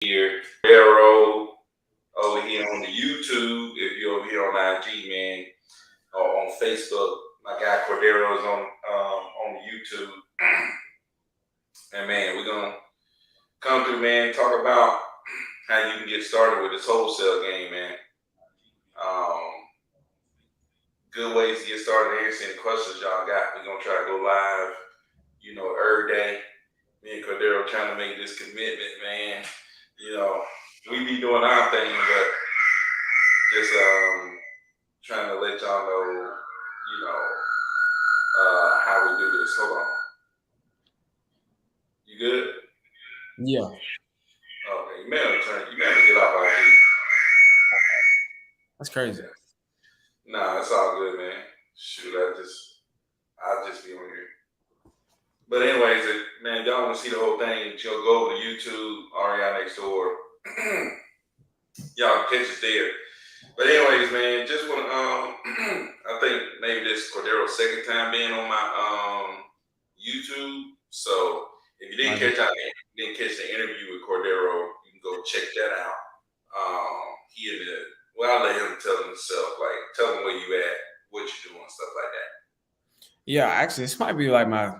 here, Arrow over here on the YouTube. If you're over here on IG, man, or on Facebook, my guy Cordero is on the YouTube. And man, we're gonna come through, man. Talk about how you can get started with this wholesale game, man. Um, Good ways to get started. Answer any questions y'all got. We're gonna try to go live, every day. Me and Cordero trying to make this commitment, man. You know, we be doing our thing, but just trying to let y'all know, how we do this. Hold on. You good? Yeah, Okay. You may have to get off IG. that's crazy. Yeah. Nah, it's all good, man. Shoot, I'll just be on here. But anyways, man, y'all want to see the whole thing? You'll go over to YouTube, REI next door. Y'all catch us there. But anyways, man, just want to I think maybe this is Cordero's second time being on my YouTube. So if you didn't Like, catch the interview with Cordero, you can go check that out. He in the Well, I'll let him tell himself, like tell him where you at, what you doing, stuff like that. yeah, actually, this might be like my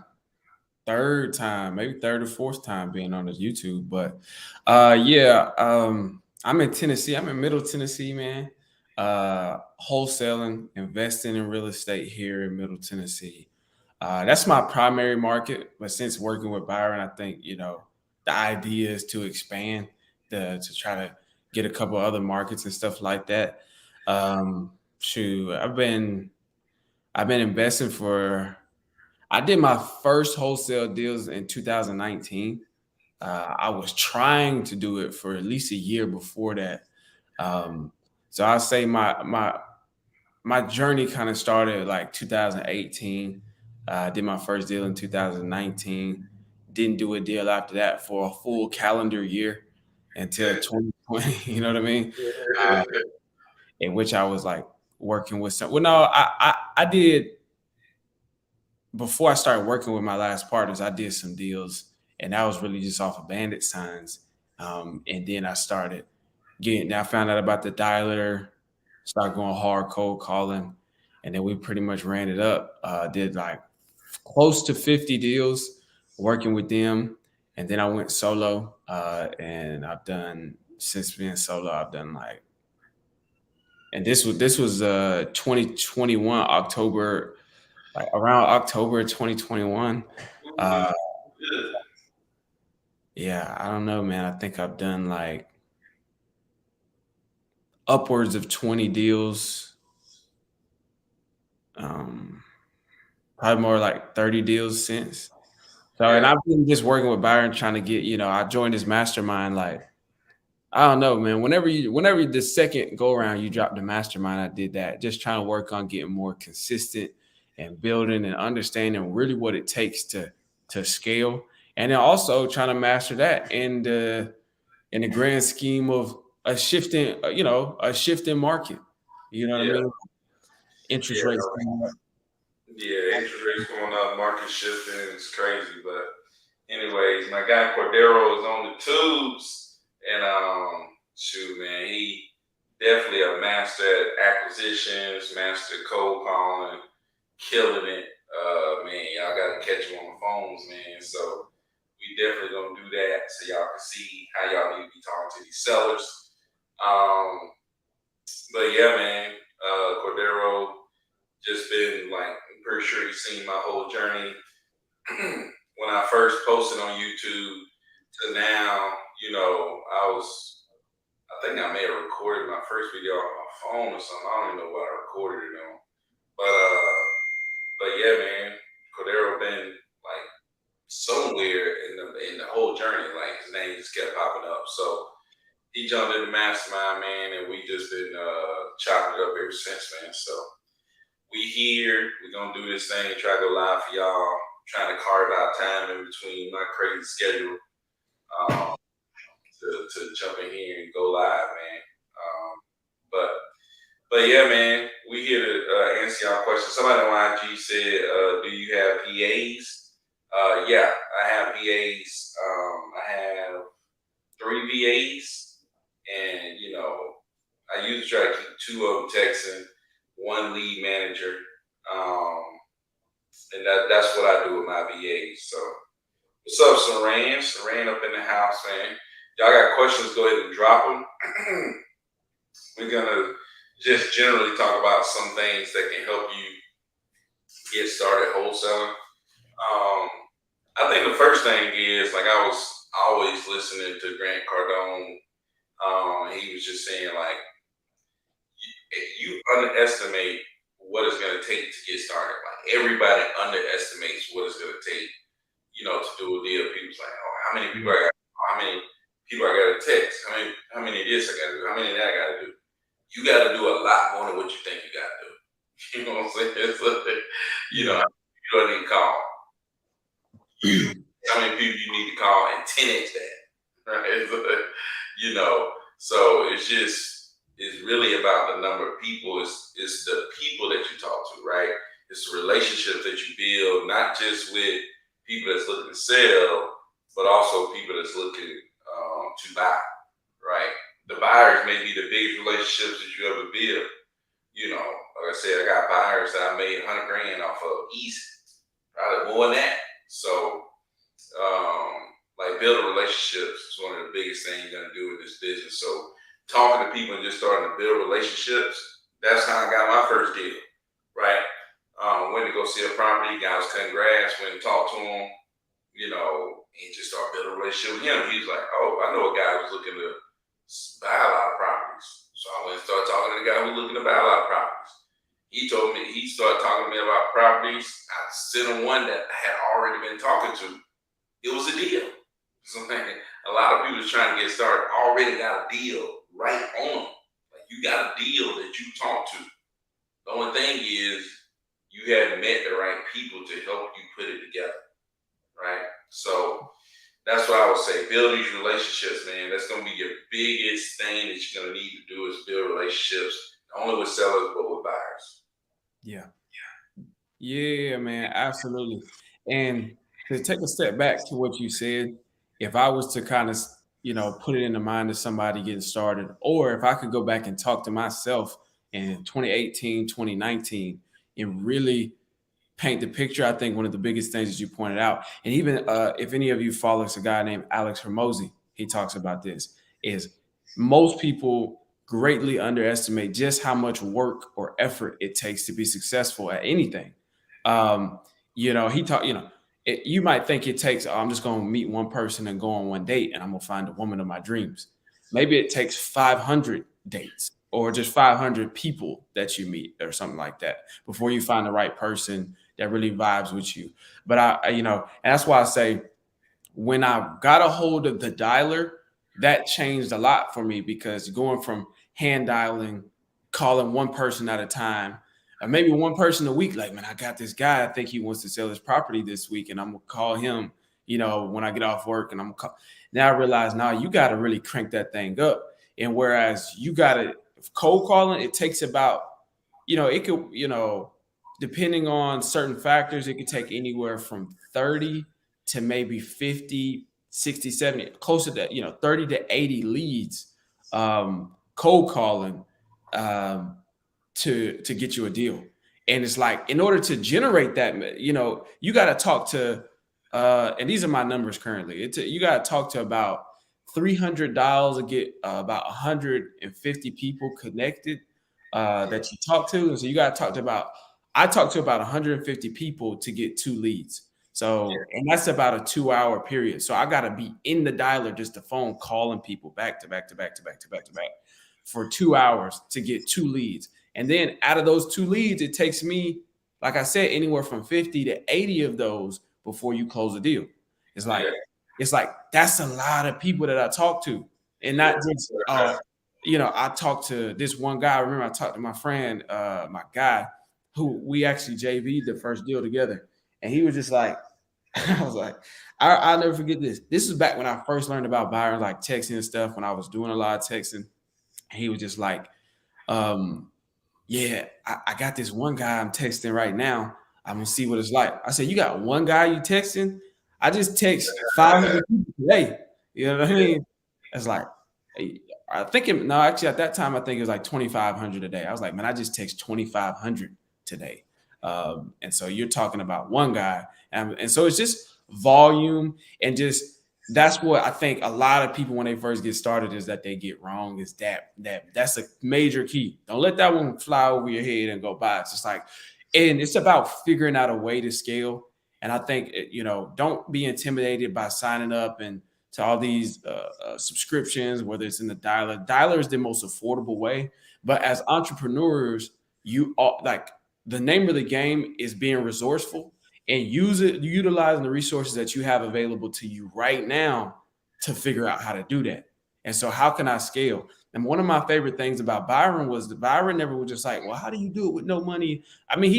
third time, maybe third or fourth time being on this YouTube. But yeah, I'm in Tennessee. I'm in Middle Tennessee, man. Wholesaling, investing in real estate here in Middle Tennessee. That's my primary market. But since working with Byron, I think the idea is to expand, to try to get a couple other markets and stuff like that. Shoot, I've been investing for. I did my first wholesale deals in 2019. I was trying to do it for at least a year before that. Um, so I say my journey kind of started like 2018. I did my first deal in 2019. Didn't do a deal after that for a full calendar year until 2020. You know what I mean? Uh, in which I was like working with some. Well, no, I did before I started working with my last partners, I did some deals, and that was really just off of bandit signs. And then I started I found out about the dialer, started going hard cold calling, and then we pretty much ran it up. Did like close to 50 deals working with them, and then I went solo. And I've done since being solo, I've done like, and this was 2021 October, like around October 2021. Uh, Good. yeah, I don't know, man. I think I've done like upwards of 20 deals. Um, Probably more like 30 deals since. So, and Yeah. I've been just working with Byron trying to get, I joined his mastermind. Like, I don't know, man. Whenever the second go around, you drop the mastermind. I did that, just trying to work on getting more consistent and building and understanding really what it takes to scale, and then also trying to master that in the grand scheme of a shifting market. You know what I Yeah. mean? Interest Yeah. rates going up. Yeah. Interest rates going up, market shifting, it's crazy. But anyways, my guy Cordero is on the tubes, and shoot, man, he definitely a master at acquisitions, master cold calling, killing it. Man, y'all got to catch him on the phones, man. So we definitely gonna do that so y'all can see how y'all need to be talking to these sellers. Um, but yeah, man, Cordero just been like, I'm pretty sure you've seen my whole journey when I first posted on YouTube to now. I think I may have recorded my first video on my phone or something. I don't even know what I recorded it on. But yeah, man, Cordero been like somewhere in the whole journey. Like his name just kept popping up. So he jumped in the mastermind, man, and we just been chopping it up ever since, man. So we here. We gonna do this thing. Try to go live for y'all. Trying to carve out time in between my crazy schedule um, to jump in here and go live, man. But yeah, man, we here to answer y'all questions. Somebody on IG said, "Do you have VAs?" Yeah, I have VAs. I have three VAs, and I usually try to keep two of them texting, one lead manager, um, and that's what I do with my VAs. So, what's up, Saran? Saran up in the house, man. Y'all got questions? Go ahead and drop them. We're gonna just generally talk about some things that can help you get started wholesaling. I think the first thing is like I was always listening to Grant Cardone. He was just saying like you underestimate what it's going to take to get started. Like everybody underestimates what it's going to take, to do a deal. People's like, oh, how many people I got? How many people I got to text? How many of this I got to do? How many of that I got to do? You got to do a lot more than what you think you got to do. You know what I'm saying? It's like, Yeah. you don't need to call. How many people you need to call and 10x that, right? So it's really about the number of people. It's the people that you talk to, right? It's the relationships that you build, not just with people that's looking to sell, but also people that's looking to buy, right? The buyers may be the biggest relationships that you ever build. Like I said, I got buyers that I made 100 grand off of easy, probably more than that. So, like building relationships is one of the biggest things you're gonna do with this business. So, talking to people and just starting to build relationships, that's how I got my first deal, right? Went to go see a property, guy was cutting grass, went and talked to him, and just started building a relationship with him. He was like, oh, I know a guy who's looking to buy a lot of properties. So I went and started talking to the guy who's looking to buy a lot of properties. He told me, he started talking to me about properties. I sent him one that I had already been talking to. It was a deal. So a lot of people trying to get started already got a deal right on them. Like you got a deal that you talked to. The only thing is you hadn't met the right people to help you put it together, right? So that's what I would say. Build these relationships, man. That's gonna be your biggest thing that you're gonna need to do is build relationships, not only with sellers but with buyers. Yeah. Yeah, man, absolutely. And to take a step back to what you said, if I was to kind of, put it in the mind of somebody getting started, or if I could go back and talk to myself in 2018, 2019, and really paint the picture, I think one of the biggest things that you pointed out, and even if any of you follows a guy named Alex Hermosi, he talks about this, is most people greatly underestimate just how much work or effort it takes to be successful at anything. Um, he taught, you might think it takes, oh, I'm just going to meet one person and go on one date and I'm going to find the woman of my dreams. Maybe it takes 500 dates or just 500 people that you meet or something like that before you find the right person that really vibes with you. But and that's why I say when I got a hold of the dialer, that changed a lot for me because going from hand dialing, calling one person at a time, or maybe one person a week, like, man, I got this guy. I think he wants to sell his property this week, and I'm gonna call him, when I get off work, and I'm gonna call. Now I realize now you got to really crank that thing up. And whereas you got to cold calling, it takes about, it could, depending on certain factors, it could take anywhere from 30 to maybe 50, 60, 70, closer to, 30 to 80 leads, cold calling, to get you a deal. And it's like, in order to generate that, you got to talk to, and these are my numbers currently. You got to talk to about $300 to get about 150 people connected that you talk to. And so you got to talk to I talked to about 150 people to get 2 leads. So, and that's about a 2-hour period. So I got to be in the dialer, just the phone, calling people back to back to back to back to back to back for 2 hours to get 2 leads. And then out of those 2 leads, it takes me, like I said, anywhere from 50 to 80 of those before you close a deal. It's like, Yeah. it's like that's a lot of people that I talk to, and not just I talked to this one guy. I remember I talked to my friend, my guy, who we actually JV'd the first deal together, and he was just like, I was like, I'll never forget this. This was back when I first learned about Byron, like texting and stuff. When I was doing a lot of texting, he was just like, yeah, I got this one guy I'm texting right now. I'm gonna see what it's like. I said, you got one guy you texting? I just text 500 people today. You know what I mean? It's like, I think no, actually at that time I think it was like 2,500 a day. I was like, man, I just text 2,500 today, and so you're talking about one guy, and so it's just volume and just that's what I think a lot of people when they first get started is that they get wrong is that's a major key. Don't let that one fly over your head and go by. It's just like, and it's about figuring out a way to scale. And I think don't be intimidated by signing up and to all these subscriptions, whether it's in the dialer. Dialer is the most affordable way. But as entrepreneurs, you all like the name of the game is being resourceful and utilizing the resources that you have available to you right now to figure out how to do that. And so, how can I scale? And one of my favorite things about Byron was that Byron never was just like, well, how do you do it with no money? I mean,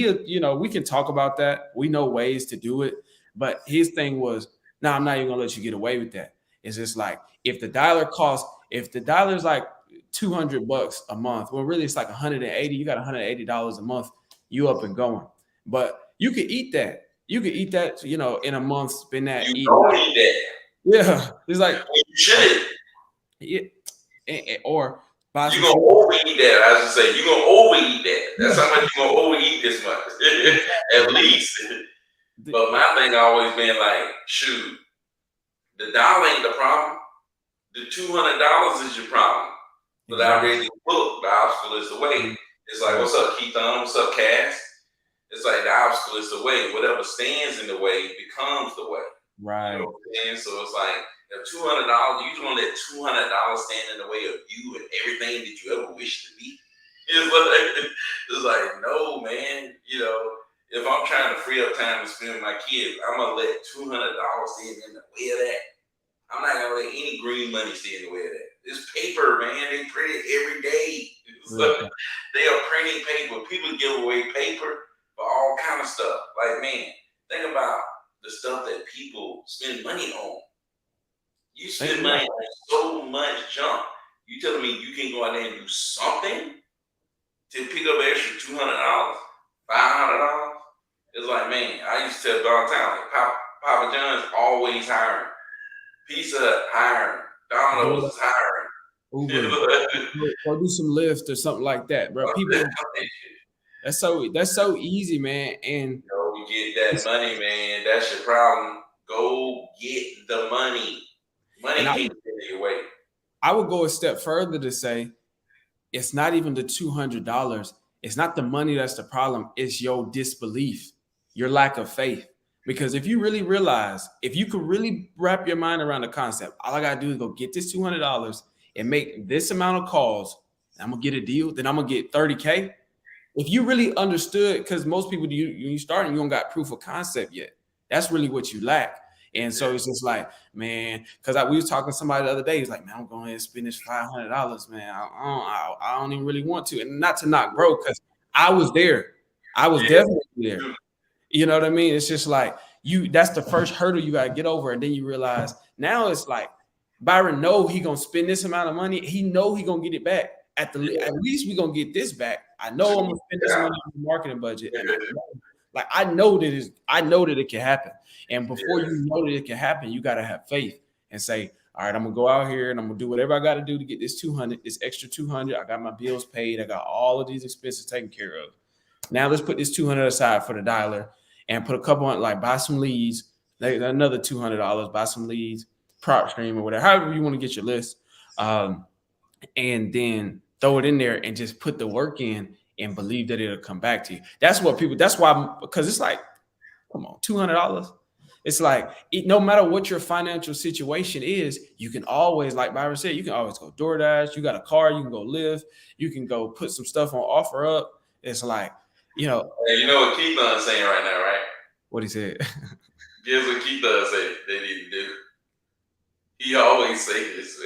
we can talk about that. We know ways to do it. But his thing was, no, I'm not even gonna let you get away with that. It's just like if the dialer is like $200 a month, well, really it's like 180. You got $180 a month, you up and going. But you could eat that. You could eat that, in a month, spend that You eating. don't need that. Yeah, it's like You should. yeah, or buy You're some gonna shit. overeat that. I should say you're gonna overeat that. That's Yeah, how much you're gonna overeat this month. At exactly. least. But my thing always been like, shoot, the dollar ain't the problem. The $200 is your problem. But I Exactly. read the book, The Obstacle is the Way. It's like, Right. what's up, Keith? What's up, Cass? It's like the obstacle is the way. Whatever stands in the way becomes the way. You know Right. what I'm saying? So it's like if $200, you just gonna let $200 stand in the way of you and everything that you ever wish to be. It's like no, man. If I'm trying to free up time to spend with my kids, I'm gonna let $200 stand in the way of that. I'm not gonna let any green money stand in the way of that. It's paper, man. They print it every day. Real talk. They are printing paper. People give away paper for all kind of stuff. Like, man, think about the stuff that people spend money on. You spend Yeah. money on so much junk. You telling me you can go out there and do something to pick up an extra $200, $500? It's like, man, I used to tell all the time, like Papa John's always hiring, Pizza Hut hiring, Domino's is hiring. Uber, or do some Lyft or something like that, bro. People, that's so easy, man. And Go get that money, man. That's your problem. Go get the money. Money and can't get your way. I would go a step further to say it's not even the $200. It's not the money that's the problem. It's your disbelief, your lack of faith. Because if you really realize, if you could really wrap your mind around the concept, all I gotta do is go get this $200 and make this amount of calls. I'm gonna get a deal. Then I'm gonna get 30K. If you really understood, because most people you starting, you don't got proof of concept yet. That's really what you lack. And so it's just like, man, because we was talking to somebody the other day. He's like, man, I'm going to spend this $500, man. I don't even really want to, and not to knock broke, because I was there. I was Yeah. definitely there. You know what I mean? It's just like that's the first hurdle you gotta get over. And then you realize now it's like Byron know he gonna spend this amount of money. He know he gonna get it back. At least we gonna get this back. I know I'm gonna spend this Yeah. money on the marketing budget. And I know that it can happen. And before you know that it can happen, you gotta have faith and say, all right, I'm gonna go out here and I'm gonna do whatever I gotta do to get this 200, this extra 200. I got my bills paid, I got all of these expenses taken care of. Now let's put this 200 aside for the dialer and put a couple on, like buy some leads, like another $200, buy some leads, prop stream or whatever, however you want to get your list, and then throw it in there and just put the work in and believe that it'll come back to you. That's what people. That's why, because it's like, come on, $200. It's like no matter what your financial situation is, you can always, like Byron said, you can always go DoorDash. You got a car, you can go Lyft, you can go put some stuff on OfferUp. It's like, Hey, you know what Keith is saying right now, right? what he said. Guess what Keith say they need to do? He always say this.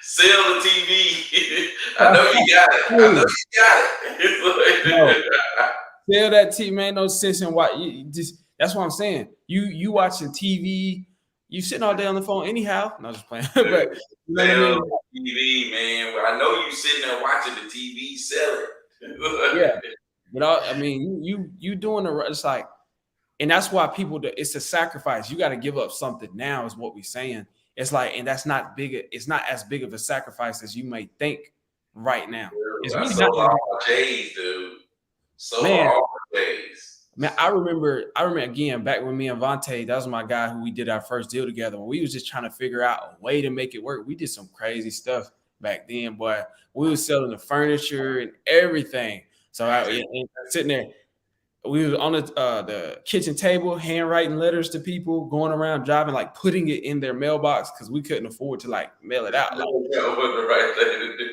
Sell the TV. I know you got it. I know you got it. Sell that TV, man. No sense in why you just. That's what I'm saying. You watching TV, you sitting all day on the phone anyhow. No, just playing. But you know what I mean? TV, man. Well, I know you sitting there watching the TV. Sell it. Yeah. But I mean, you doing the. It's like, and that's why people. It's a sacrifice. You got to give up something now. Is what we're saying. It's like, and that's not big. It's not as big of a sacrifice as you might think right now. It's I really sold not that all big. my J's, dude. Sold Man, all my J's. man, I remember again back when me and Vontae, that was my guy who we did our first deal together. When we was just trying to figure out a way to make it work. We did some crazy stuff back then, boy. We was selling the furniture and everything. So and sitting there, we was on the kitchen table, handwriting letters to people, going around driving, like putting it in their mailbox because we couldn't afford to like mail it out. Like, That wasn't the right thing to do,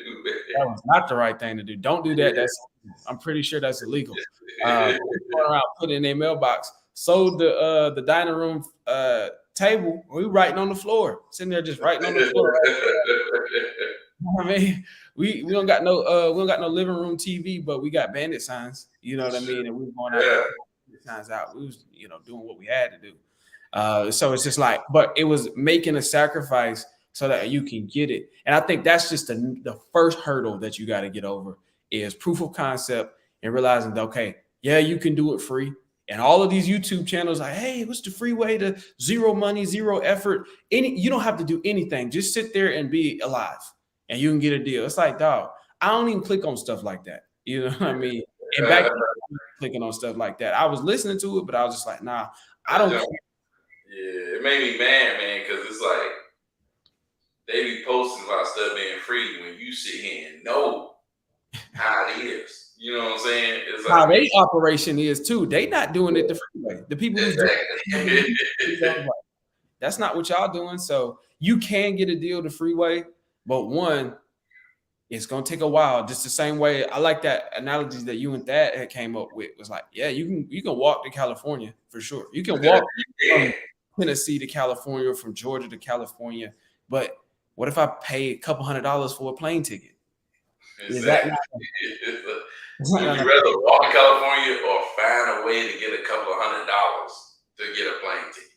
that was not the right thing to do. Don't do that. I'm pretty sure that's illegal. Going around putting it in their mailbox. Sold the dining room table. We writing on the floor, sitting there just writing on the floor. I mean, we don't got no living room TV, but we got bandit signs. You know what I mean? And we were going out there putting signs out. We was doing what we had to do. So it's just like, but it was making a sacrifice so that you can get it. And I think that's just the first hurdle that you got to get over is proof of concept and realizing that, okay, yeah, you can do it free. And all of these YouTube channels like, hey, what's the free way to zero money, zero effort? You don't have to do anything. Just sit there and be alive and you can get a deal. It's like, dog, I don't even click on stuff like that. You know what I mean? And back then, clicking on stuff like that. I was listening to it, but I was just like, nah, I don't care. Yeah, it made me mad, man, because it's like they be posting about stuff being free when you sit here and know how it is. You know what I'm saying? It's like how their operation is too. They not doing it the free way. The people who's doing it, that's not what y'all doing. So you can get a deal the free way, but one, it's gonna take a while. Just the same way I like that analogy that you and Thad had came up with was like, yeah, you can walk to California for sure. You can walk from Tennessee to California, from Georgia to California. But what if I pay a couple $100s for a plane ticket? Is that not? Would you rather walk in California or find a way to get a couple of $100 to get a plane ticket?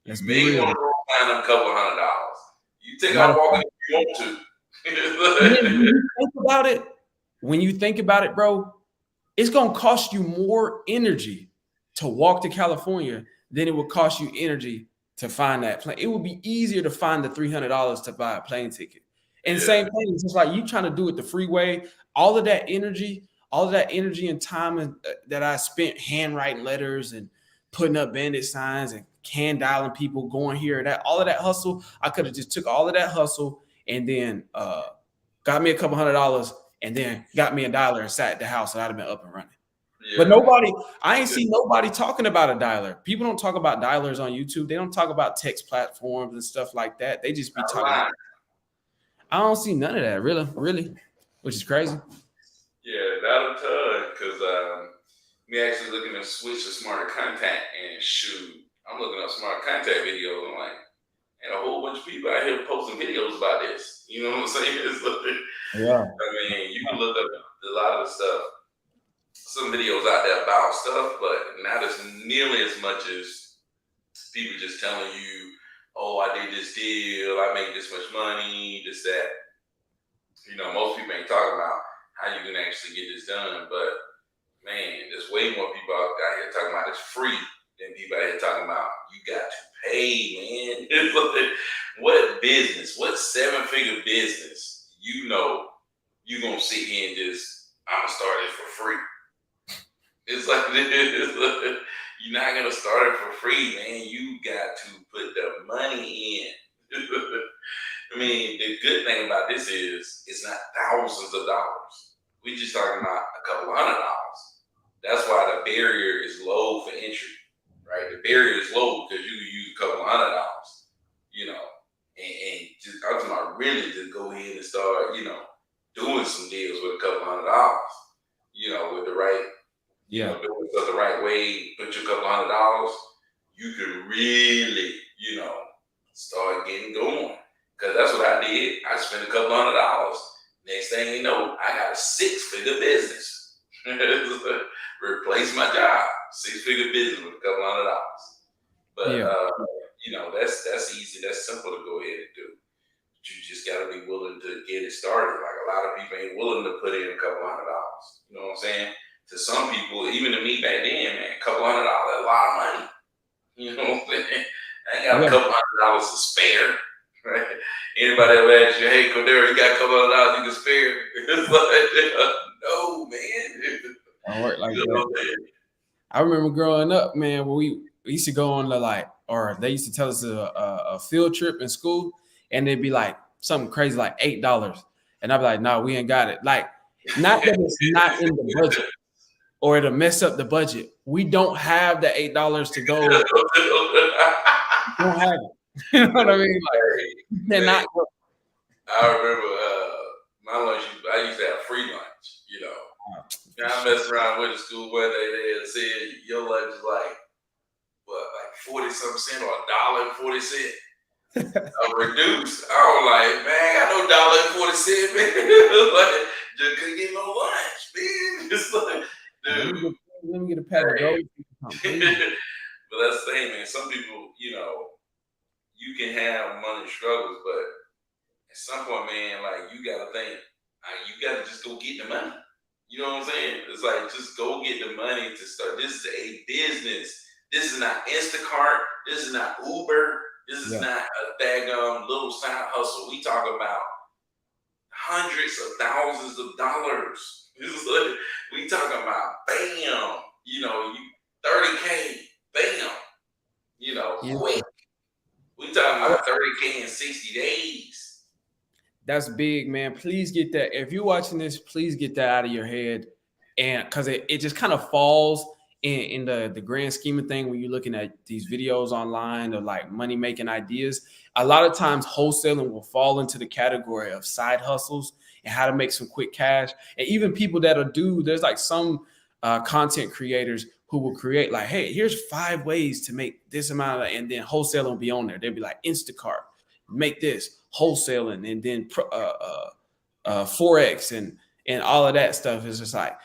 Let's You be may real. want to find a couple of $100. You think I'm walking if you want to. When you think about it, bro, it's gonna cost you more energy to walk to California than it would cost you energy to find that plane. It would be easier to find the $300 to buy a plane ticket. And same thing, it's just like you trying to do it the freeway. All of that energy and time that I spent handwriting letters and putting up bandit signs and can dialing people, going here and that, all of that hustle, I could have just took all of that hustle and then got me a couple $100 and then got me a dialer and sat at the house and I'd have been up and running. Yeah. But I ain't seen nobody talking about a dialer. People don't talk about dialers on YouTube. They don't talk about text platforms and stuff like that. They just be talking about, I don't see none of that, really, which is crazy. Yeah, not a ton, because me actually looking to switch to smarter contact and shoot. I'm looking up smarter contact videos. I'm like, and a whole bunch of people out here posting videos about this. You know what I'm saying? Yeah. I mean, you can look up a lot of the stuff, some videos out there about stuff, but not as nearly as much as people just telling you, oh, I did this deal, I made this much money, this, that. You know, most people ain't talking about how you can actually get this done, but man, there's way more people out here talking about it's free than people out here talking about you got to pay, man. What business, what 7-figure business, you know, you gonna sit here and just, I'm gonna start it for free. It's like, you're not gonna start it for free, man. You got to put the money in. I mean, the good thing about this is it's not thousands of dollars. We just talking about a couple of $100. That's why the barrier is low for entry, right? The barrier is low because you can use a couple of $100, you know, and just, I'm talking about really just go ahead and start, you know, doing some deals with a couple of $100, you know, with the right, you know, doing stuff the right way, put you a couple of $100, you can really, you know, start getting going. Because that's what I did. I spent a couple of $100. Next thing you know, I got a 6-figure business. Replace my job. 6-figure business with a couple of $100. But you know, that's easy. That's simple to go ahead and do. But you just got to be willing to get it started. Like a lot of people ain't willing to put in a couple of $100. You know what I'm saying? To some people, even to me back then, man, a couple of $100 is a lot of money. You know what I'm saying? I ain't got a couple of $100 to spare. Right? Anybody ever ask you, hey, Cordero, you got a couple of dollars you can spare? It's like, no, man. I work like You that. know what I'm saying? I remember growing up, man, when we used to go on the like, or they used to tell us a field trip in school, and it'd be like something crazy like $8, and I'd be like, no, we ain't got it. Like, not that it's not in the budget or it'll mess up the budget. We don't have the $8 to go. We don't have it. You know what I mean? Like, you Man, cannot go. I remember my lunch. I used to have free lunch. For I sure. messed around with the school one day. They had said your lunch is like what, like 40 something cent or $1.40. Reduced. I was like, man, I got no $1.40, man. Like, just couldn't get no lunch, man. It's like, Let dude. me get, let me get a pack of Hey. gold. Please. But that's the thing, man. Some people, you can have money struggles, but at some point, man, like you gotta think, you gotta just go get the money. You know what I'm saying? It's like just go get the money to start. This is a business. This is not Instacart. This is not Uber. This is Yeah. not a daggum little side hustle. We talk about hundreds of thousands of dollars. This is like, we talking about bam, you 30K, bam, Yeah. quick. We talking about 30K in 60 days. That's big, man. Please get that. If you're watching this, please get that out of your head. And because it just kind of falls in the grand scheme of thing when you're looking at these videos online of like money making ideas. A lot of times wholesaling will fall into the category of side hustles and how to make some quick cash. And even people that'll do, there's like some content creators who will create like, hey, here's 5 ways to make this amount of, and then wholesaling will be on there. They'll be like Instacart, make this wholesaling, and then forex and all of that stuff is just like,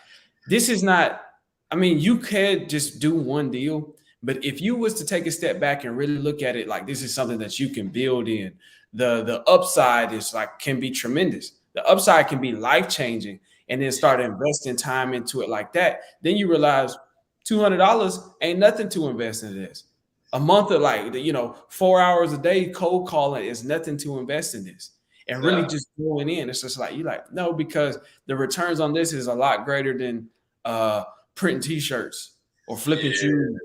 this is not. I mean, you could just do one deal, but if you was to take a step back and really look at it, like this is something that you can build in. The upside is like can be tremendous. The upside can be life changing, and then start investing time into it like that. Then you realize $200 ain't nothing to invest in this. A month of like 4 hours a day cold calling is nothing to invest in this, and really Yeah, just going in. It's just like you like no, because the returns on this is a lot greater than printing t-shirts or flipping yeah. shoes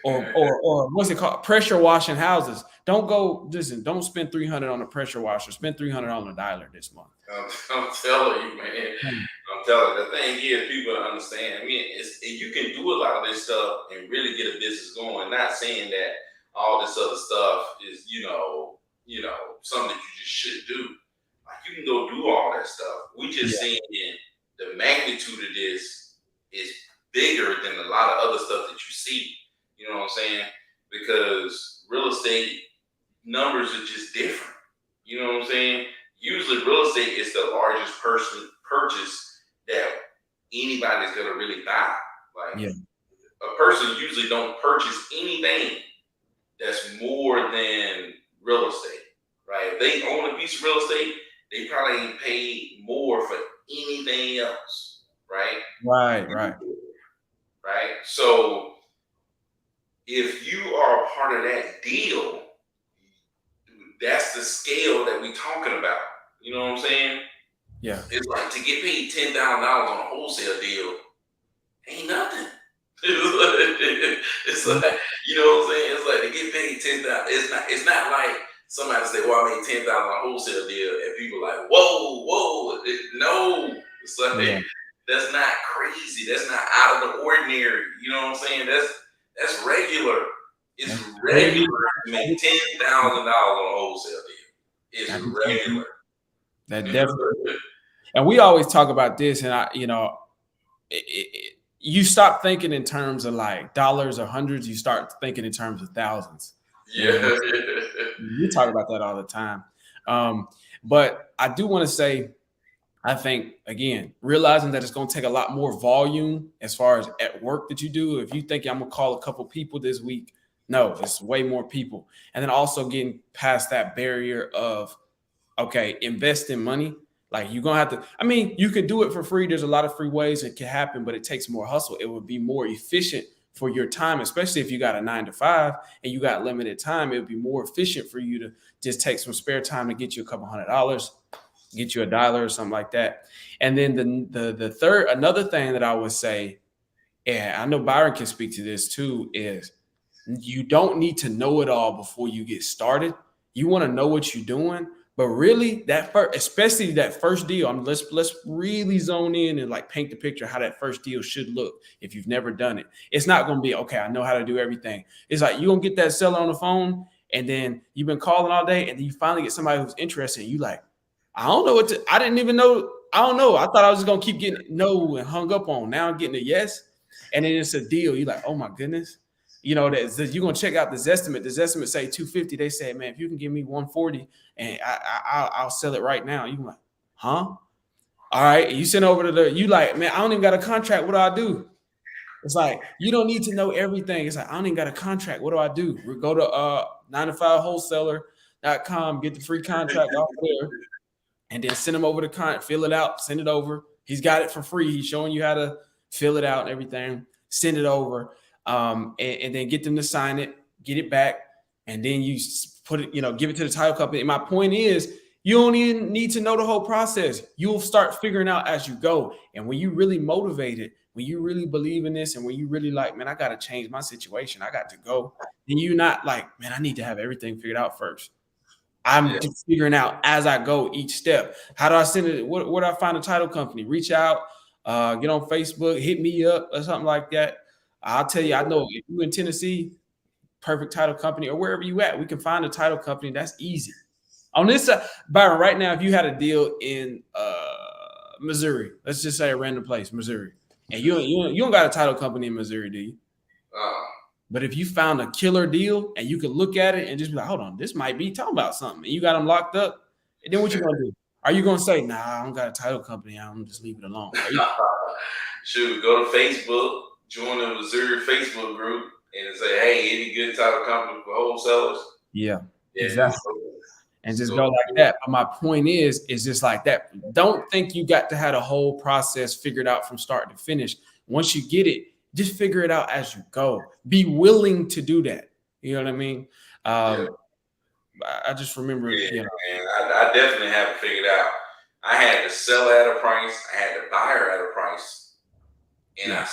or what's it called, pressure washing houses. Don't go listen, don't spend 300 on a pressure washer, spend 300 on a dialer this month. I'm telling you, man. I'm telling you. The thing is, people don't understand. I mean, you can do a lot of this stuff and really get a business going. Not saying that all this other stuff is, something that you just should do. Like you can go do all that stuff. We just Yeah. saying the magnitude of this is bigger than a lot of other stuff that you see. You know what I'm saying? Because real estate numbers are just different. You know what I'm saying? Usually, real estate is the largest purchase that anybody's gonna really buy. Like Yeah. a person usually don't purchase anything that's more than real estate, right? If they own a piece of real estate, they probably ain't paid more for anything else, right? Right. Right. So if you are a part of that deal, that's the scale that we talking about. You know what I'm saying? Yeah. It's like to get paid $10,000 on a wholesale deal ain't nothing. It's like you know what I'm saying. It's like to get paid 10,000. It's not like somebody say, "Well, I made 10,000 on a wholesale deal," and people like, "Whoa, whoa!" No, it's like Yeah. that's not crazy. That's not out of the ordinary. You know what I'm saying? That's regular. It's That's regular to make $10,000 on a wholesale deal. It's regular. that definitely. And we always talk about this, and you stop thinking in terms of like dollars or hundreds. You start thinking in terms of thousands. And Yeah. we talk about that all the time. But I do want to say, I think again, realizing that it's going to take a lot more volume as far as at work that you do. If you think I'm going to call a couple people this week, no, it's way more people. And then also getting past that barrier of, okay, invest in money. Like you're gonna have to. I mean, you could do it for free. There's a lot of free ways it can happen, but it takes more hustle. It would be more efficient for your time, especially if you got a 9 to 5 and you got limited time. It would be more efficient for you to just take some spare time to get you a couple $100, get you $1 or something like that. And then the third, another thing that I would say, and I know Byron can speak to this too, is you don't need to know it all before you get started. You want to know what you're doing, but really that first, especially that first deal, let's really zone in and like paint the picture how that first deal should look. If you've never done it, it's not going to be okay, I know how to do everything. It's like you're gonna get that seller on the phone, and then you've been calling all day, and then you finally get somebody who's interested, and you like, I don't know what to, I didn't even know, I don't know, I thought I was just gonna keep getting no and hung up on. Now I'm getting a yes, and then it's a deal. You're like, oh my goodness. You know, that you're gonna check out this estimate. This estimate say 250. They say, man, if you can give me 140 and I'll sell it right now. You like, huh? All right. You send over to you like, man, I don't even got a contract. What do I do? It's like you don't need to know everything. It's like I don't even got a contract. What do I do? We go to 9to5wholesaler.com, get the free contract off there, and then send him over the contract, fill it out, send it over. He's got it for free. He's showing you how to fill it out and everything. Send it over, and then get them to sign it, get it back, and then you put it, give it to the title company. And my point is, you don't even need to know the whole process. You'll start figuring out as you go. And when you really motivated, when you really believe in this, and when you really like, man, I got to change my situation, I got to go, then you're not like, man, I need to have everything figured out first. I'm just figuring out as I go each step. How do I send it? Where do I find a title company? Reach out, get on Facebook, hit me up or something like that. I'll tell you, I know if you're in Tennessee, perfect title company, or wherever you at, we can find a title company. That's easy. On this side, Byron, right now, if you had a deal in Missouri, let's just say a random place, Missouri, and you don't got a title company in Missouri, do you? But if you found a killer deal and you could look at it and just be like, hold on, this might be talking about something, and you got them locked up, and then what you gonna do? Are you gonna say, nah, I don't got a title company, I'm gonna just leave it alone? Shoot, go to Facebook, join the Missouri Facebook group, and say, hey, any good title company for wholesalers? Yeah, exactly. And just go like that. But my point is just like that. Don't think you got to have the whole process figured out from start to finish. Once you get it, just figure it out as you go. Be willing to do that. You know what I mean? I just remember, man, I definitely have it figured out. I had to sell at a price. I had to buy her at a price. And I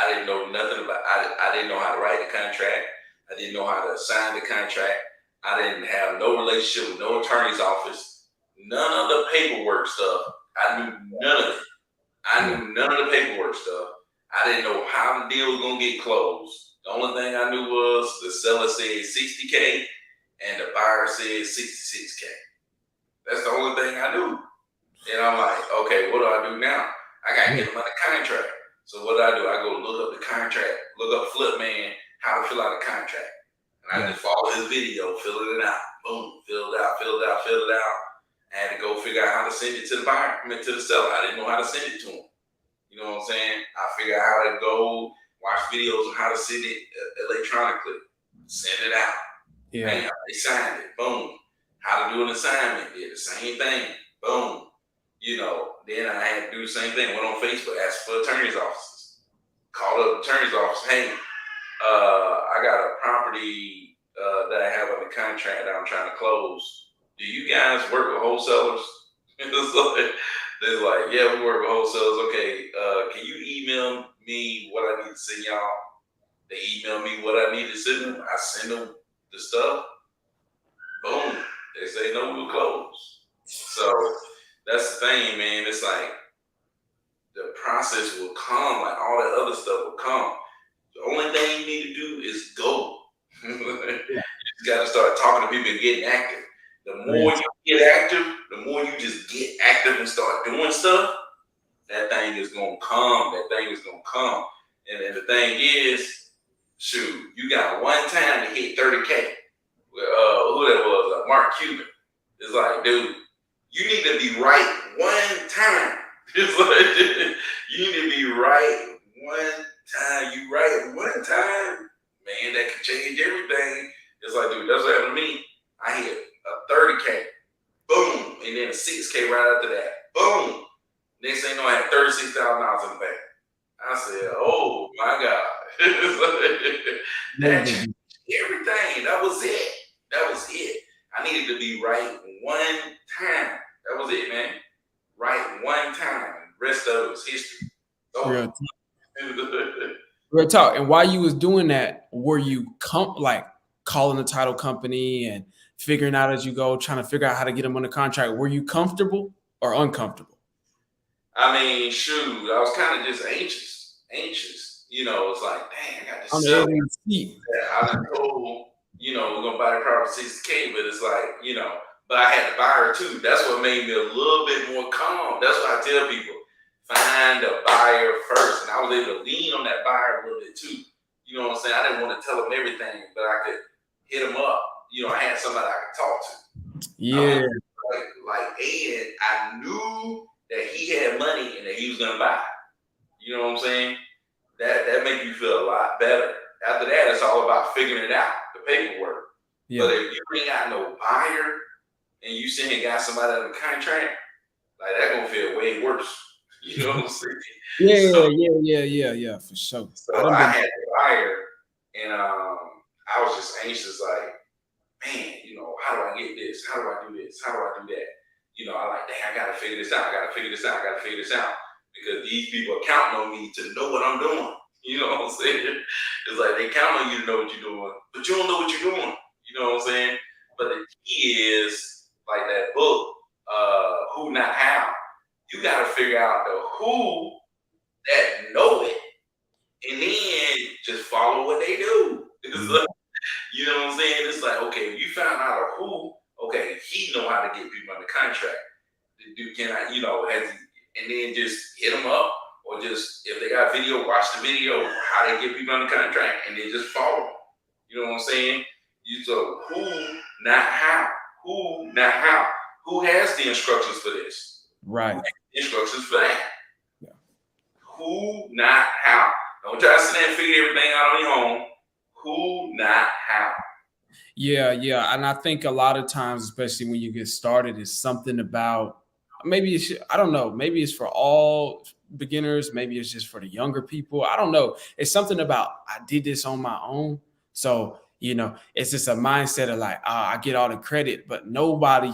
didn't know nothing about, I didn't know how to write the contract. I didn't know how to sign the contract. I didn't have no relationship with no attorney's office. None of the paperwork stuff. I knew none of it. I knew none of the paperwork stuff. I didn't know how the deal was going to get closed. The only thing I knew was the seller said 60K and the buyer said 66K. That's the only thing I knew. And I'm like, okay, what do I do now? I got to get him on the contract. So what do? I go look up the contract, look up Flipman, how to fill out a contract. And I just follow his video, filling it out. Boom, filled it out. I had to go figure out how to send it to the buyer, to the seller. I didn't know how to send it to him. You know what I'm saying? I figured out how to go watch videos on how to send it electronically. Send it out. Yeah. Bam, they signed it. Boom. How to do an assignment. Did the same thing. Boom. Then I had to do the same thing. Went on Facebook, asked for attorney's offices. Called up the attorney's office. Hey, I got a property that I have on the contract that I'm trying to close. Do you guys work with wholesalers? They're like, yeah, we work with wholesalers. Okay, can you email me what I need to send y'all? They email me what I need to send them. I send them the stuff. Boom. They say no, we'll close. So that's the thing, man. It's like the process will come, like all that other stuff will come. The only thing you need to do is go. You just got to start talking to people and getting active. The more you get active, the more you just get active and start doing stuff, that thing is going to come. And then the thing is, shoot, you got one time to hit 30K. Who that was? Mark Cuban. It's like, dude, you need to be right one time. It's like, you need to be right one time. You right one time, man, that can change everything. It's like, dude, that's what happened to me. I hit a 30K, boom, and then a 6K right after that, boom. Next thing you know, I had $36,000 in the bank. I said, oh my God, That changed everything. That was it. That was it. I needed to be right one time. That was it, man. Right one time. Rest of it was history. Real, So real talk. And while you was doing that, were you like calling the title company and figuring out as you go, trying to figure out how to get them under contract? Were you comfortable or uncomfortable? I mean, shoot, I was kind of just anxious. You know, it's like, dang, I got to On the edge sell of your seat. I done told, we're gonna buy the car for 60K, but it's like, but I had to buy her too. That's what made me a little bit more calm. That's what I tell people. Find a buyer first. And I was able to lean on that buyer a little bit too. You know what I'm saying? I didn't want to tell them everything, but I could hit them up. I had somebody I could talk to. Yeah. Like Ed, I knew that he had money and that he was gonna buy. You know what I'm saying? That make you feel a lot better. After that, it's all about figuring it out, the paperwork. Yeah. But if you ain't got no buyer and you sitting here got somebody under contract, like that gonna feel way worse. You know what I'm saying? Yeah, for sure. So I had the buyer, and I was just anxious, like, man, how do I get this? How do I do this? How do I do that? I like, dang, I gotta figure this out. I gotta figure this out. Because these people are counting on me to know what I'm doing. You know what I'm saying? It's like they count on you to know what you're doing, but you don't know what you're doing. You know what I'm saying? But the key is like that book, Who Not How. You got to figure out the who that know it, and then just follow what they do. Like, you know what I'm saying? It's like, okay, you found out a who. Okay, he know how to get people under contract. Can I, and then just hit them up. Or just, if they got video, watch the video, how they get people under contract, and then just follow them. You know what I'm saying? So who, not how. Who, not how. Who has the instructions for this? Right. Instructions for that. Yeah. Who, not how. Don't try to sit there and figure everything out on your own. Who, not how. Yeah. And I think a lot of times, especially when you get started, is something about, maybe I don't know, maybe it's for all beginners, maybe it's just for the younger people. I don't know. It's something about, I did this on my own. So, it's just a mindset of like, I get all the credit, but nobody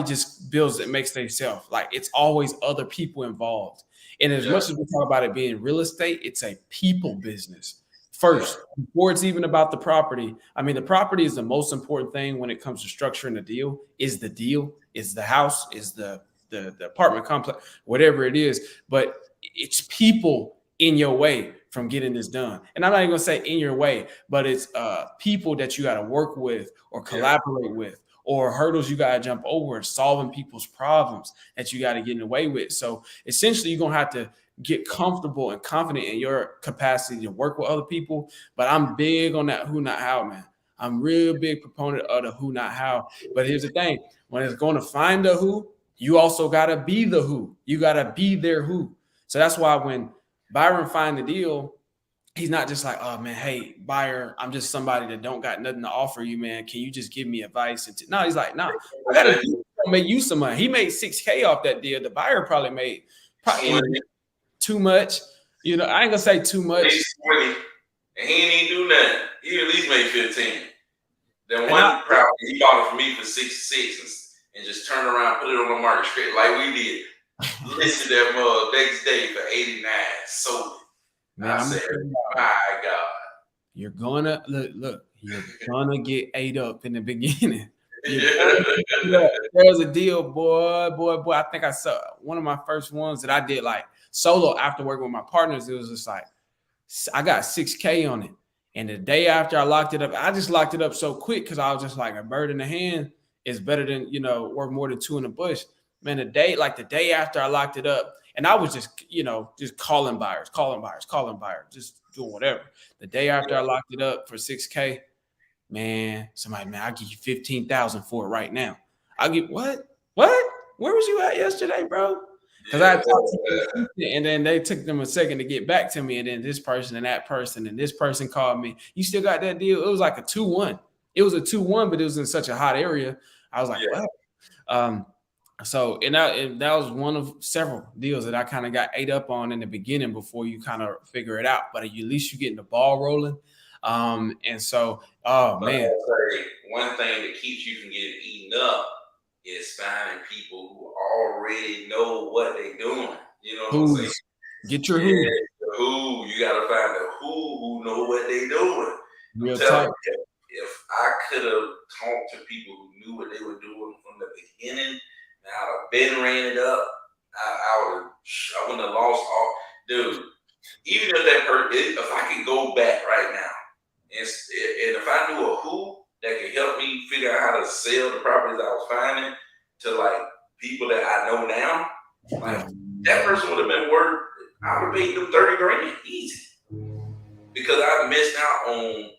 just builds it, makes themselves. Like, it's always other people involved. And as much as we talk about it being real estate, it's a people business first, before it's even about the property. I mean, the property is the most important thing when it comes to structuring a deal. Is the house, is the apartment complex, whatever it is. But it's people in your way from getting this done. And I'm not even gonna say in your way, but it's people that you got to work with or collaborate with, or hurdles you got to jump over, solving people's problems that you got to get in the way with. So essentially, you're gonna have to get comfortable and confident in your capacity to work with other people. But I'm big on that who, not how, man. I'm real big proponent of the who, not how. But here's the thing: when it's going to find the who, you also got to be the who. You got to be their who. So that's why when Byron find the deal, he's not just like, oh man, hey buyer, I'm just somebody that don't got nothing to offer you, man. Can you just give me advice? No, he's like, no, I got to make you some money. He made $6K off that deal. The buyer probably made too much. I ain't gonna say too much. And he didn't even do nothing. He at least made 15. Then one property he bought it from me for 66 and just turned around, put it on the market straight like we did. Listed that mug next day for 89. Sold it. Man, I said, my God. You're gonna look, you're gonna get ate up in the beginning. There's a deal, boy. I think I saw one of my first ones that I did like solo after working with my partners. It was just like, I got 6K on it. And the day after I locked it up, I just locked it up so quick because I was just like, a bird in the hand is better than, worth more than two in the bush. Man, the day after I locked it up, and I was just, just calling buyers, just doing whatever. The day after I locked it up for 6K, man, I'll give you 15,000 for it right now. I'll give what? Where was you at yesterday, bro? Because I talked to them, and then they took them a second to get back to me, and then this person and that person and this person called me. You still got that deal? It was like a 2-1. It was a 2-1, but it was in such a hot area. I was like, what? So and that was one of several deals that I kind of got ate up on in the beginning before you kind of figure it out. But at least you getting the ball rolling. And so, oh But man, I'll say one thing that keeps you from getting eaten up is finding people who already know what they're doing. You know what I'm saying? who's get your Yeah, who the who. You gotta find the who know what they doing. I'm real telling talk. you, if I could have talked to people who knew what they were doing from the beginning, and I'd have been ran it up. I wouldn't have lost all, dude. Even if that person, if I could go back right now, and if I knew a who that could help me figure out how to sell the properties I was finding to like people that I know now, like Yeah, that person would have been worth. I would have paid them 30 grand easy because I missed out on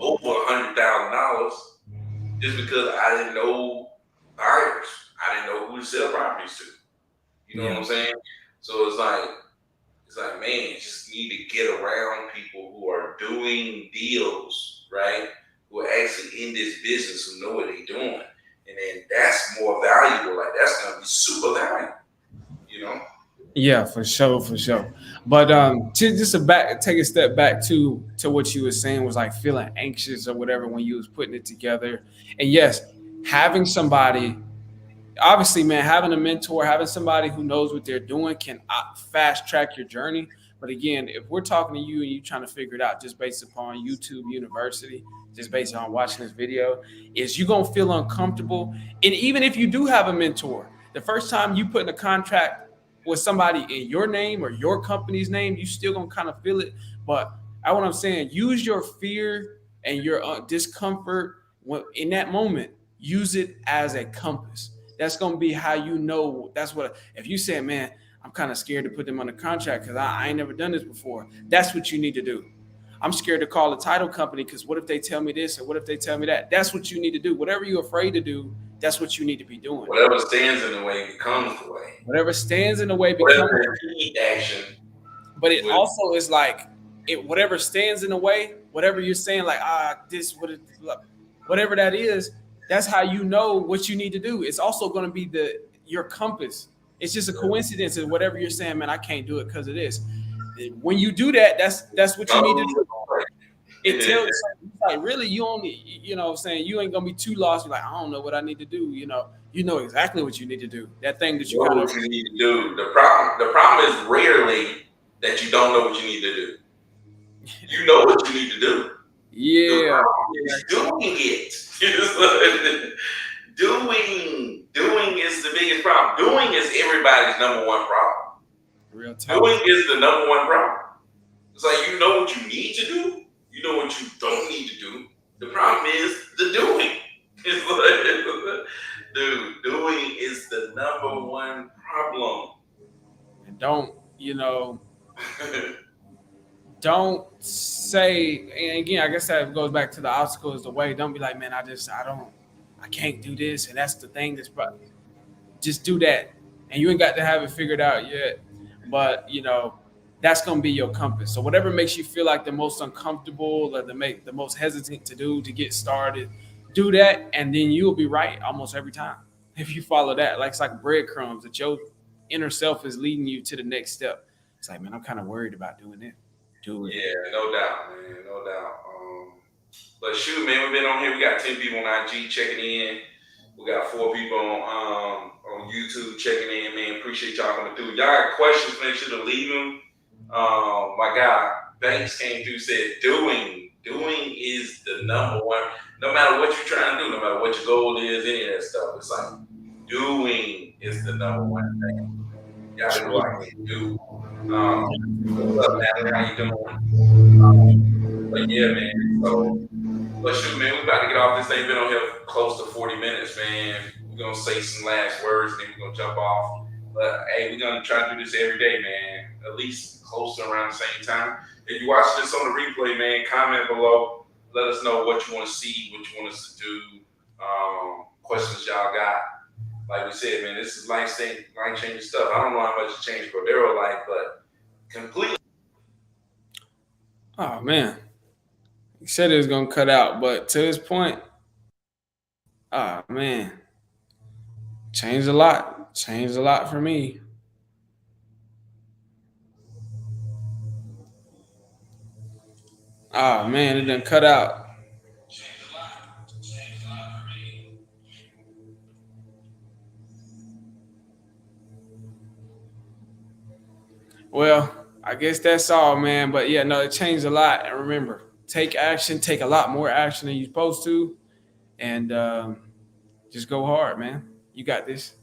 over $100,000 just because I didn't know buyers. I didn't know who to sell properties to. You know what yeah, I'm saying? So it's like, man, you just need to get around people who are doing deals, right? Who are actually in this business, who know what they're doing. And then that's more valuable. Like that's gonna be super valuable, you know? yeah, for sure, for sure. But to just take a step back to what you were saying was like feeling anxious or whatever when you was putting it together. And yes, having somebody obviously, man, having a mentor, having somebody who knows what they're doing can fast track your journey. But again, if we're talking to you and you trying to figure it out just based upon YouTube University, just based on watching this video, is you gonna feel uncomfortable. And even if you do have a mentor, the first time you put in a contract with somebody in your name or your company's name, you still gonna kind of feel it. But I what I'm saying, use your fear and your discomfort in that moment. Use it as a compass. That's gonna be how you know. That's what if you say, man, I'm kind of scared to put them on a contract because I ain't never done this before. That's what you need to do. I'm scared to call a title company because what if they tell me this or what if they tell me that? That's what you need to do. Whatever you're afraid to do, that's what you need to be doing. Whatever stands in the way becomes the way. Whatever stands in the way becomes. Whatever heat action But it would also is like it whatever stands in the way, whatever you're saying, like this what it, whatever that is, that's how you know what you need to do. It's also going to be your compass. It's just a coincidence of whatever you're saying, man. I can't do it because of this. When you do that, that's what you need to come do. the way. It tells it's like really you only what I'm saying you ain't gonna be too lost. You're like, I don't know what I need to do. You know exactly what you need to do. That thing that you Know kind of what you need to do. The problem is rarely that you don't know what you need to do. You know what you need to do. The yeah, problem is doing it. Doing is the biggest problem. Doing is everybody's number one problem. real talk. Doing is the number one problem. It's like you know what you need to do. You know what you don't need to do. The problem is the doing. It's like, dude, doing is the number one problem. And don't say, and again, I guess that goes back to the obstacle is the way. Don't be like, man, I can't do this. And that's the thing just do that. And you ain't got to have it figured out yet. But, that's going to be your compass. So whatever makes you feel like the most uncomfortable or the most hesitant to do to get started, do that. And then you'll be right almost every time. If you follow that, like it's like breadcrumbs that your inner self is leading you to the next step. It's like, man, I'm kind of worried about doing it. Do it. Yeah, no doubt, man, no doubt. But shoot, man, we've been on here. We got 10 people on IG checking in. We got 4 people on YouTube checking in, man. Appreciate y'all coming through. Y'all got questions, make sure to leave them. My guy Banks came through, said doing is the number one. No matter what you're trying to do, no matter what your goal is, any of that stuff, it's like doing is the number one thing. You gotta go out and do. What's up, Natalie? How you doing? But yeah, man. So, but shoot, man, we about to get off this thing. Been on here close to 40 minutes, man. We're gonna say some last words, and then we're gonna jump off. But hey, we're gonna try to do this every day, man. At least close to around the same time. If you watch this on the replay, man, comment below. Let us know what you want to see, what you want us to do. Questions y'all got. Like we said, man, this is life changing stuff. I don't know how much it changed Cordero life, but completely. Oh man, he said it was gonna cut out, but to his point, oh man, Changed a lot. Changed a lot for me. Ah man, it done cut out. Well, I guess that's all, man. But yeah, no, it changed a lot. And remember, take action, take a lot more action than you're supposed to, and just go hard, man. You got this.